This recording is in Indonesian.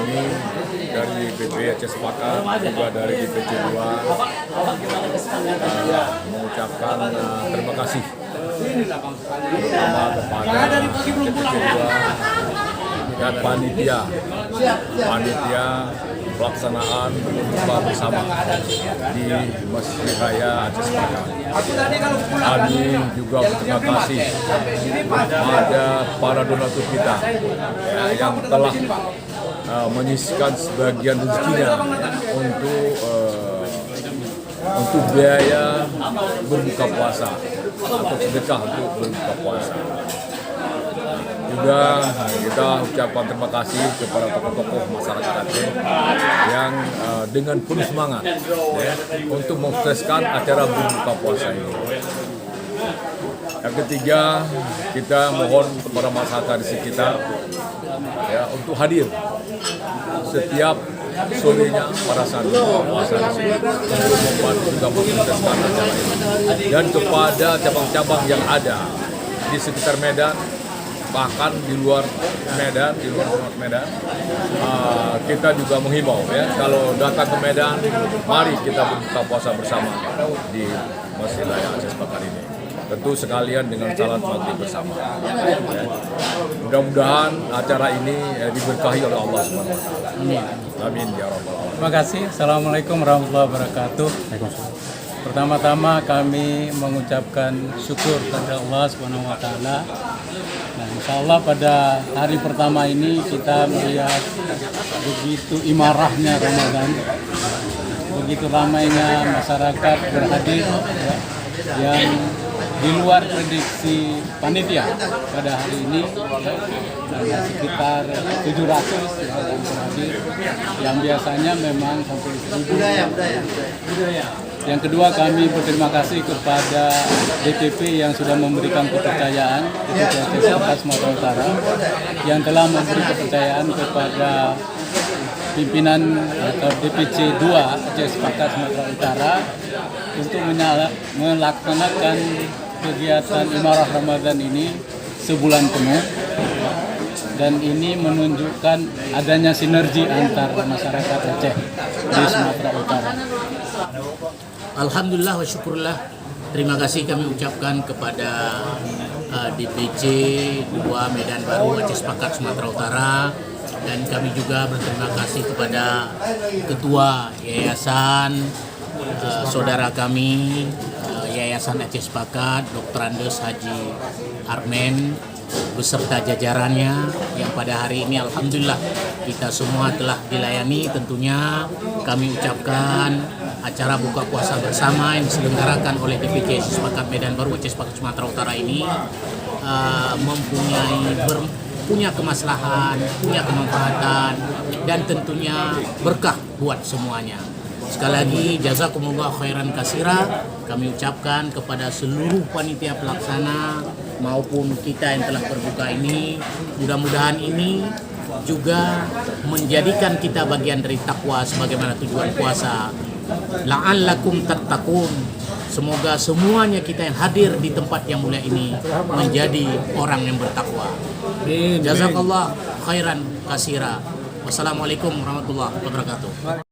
kami dari BP Aceh Sepakat, juga dari DPC 2 mengucapkan terima kasih pertama kepada DPC 2 dan panitia pelaksanaan buka bersama di Masjid Raya Aceh Sepakat. Kami juga berterima kasih kepada para donatur kita yang telah menyisihkan sebagian rezekinya untuk biaya berbuka puasa atau sedekah untuk berbuka puasa. Juga kita ucapkan terima kasih kepada tokoh-tokoh masyarakat Aceh yang dengan penuh semangat untuk mensukseskan acara berbuka puasa ini. Yang ketiga, kita mohon kepada masyarakat di sekitar untuk hadir setiap sorenya pada saat berbuka puasa untuk membantu juga mensukseskan acara ini. Dan kepada cabang-cabang yang ada di sekitar Medan, bahkan di luar Medan, kita juga menghimbau kalau datang ke Medan, mari kita berbuka puasa bersama di Masjid Raya Aceh Sepakat ini. Tentu sekalian dengan salat maghrib bersama. Mudah-mudahan acara ini diberkahi oleh Allah SWT. Amin ya rabbal alamin. Terima kasih. Assalamualaikum warahmatullahi wabarakatuh. Pertama-tama kami mengucapkan syukur kepada Allah SWT. Nah, insya Allah pada hari pertama ini kita melihat begitu imarahnya Ramadan, begitu ramainya masyarakat berhadir yang di luar prediksi panitia pada hari ini. Ada sekitar 700 yang berhadir, yang biasanya memang sampai 1.000. Yang kedua, kami berterima kasih kepada DPP yang sudah memberikan kepercayaan, DPP Aceh Sepakat Sumatera Utara, yang telah memberi kepercayaan kepada pimpinan atau DPC 2 Aceh Sepakat Sumatera Utara untuk melaksanakan kegiatan Imarah Ramadan ini sebulan penuh. Dan ini menunjukkan adanya sinergi antar masyarakat Aceh di Sumatera Utara. Alhamdulillah wa syukurlah. Terima kasih kami ucapkan kepada DPC 2 Medan Baru Aceh Sepakat Sumatera Utara, dan kami juga berterima kasih kepada Ketua Yayasan saudara kami Yayasan Aceh Sepakat, Dr. Andes Haji Armen beserta jajarannya yang pada hari ini alhamdulillah kita semua telah dilayani. Tentunya kami ucapkan acara buka puasa bersama yang diselenggarakan oleh DPC Sepakat Medan Baru Aceh Sepakat Sumatera Utara ini punya kemaslahan, punya kemanfaatan, dan tentunya berkah buat semuanya. Sekali lagi jazakumullah khairan kasira kami ucapkan kepada seluruh panitia pelaksana maupun kita yang telah berbuka ini. Mudah-mudahan ini juga menjadikan kita bagian dari takwa sebagaimana tujuan puasa. La'allakum tattaqun. Semoga semuanya kita yang hadir di tempat yang mulia ini menjadi orang yang bertakwa. Jazakallah khairan kasira. Wassalamualaikum warahmatullahi wabarakatuh.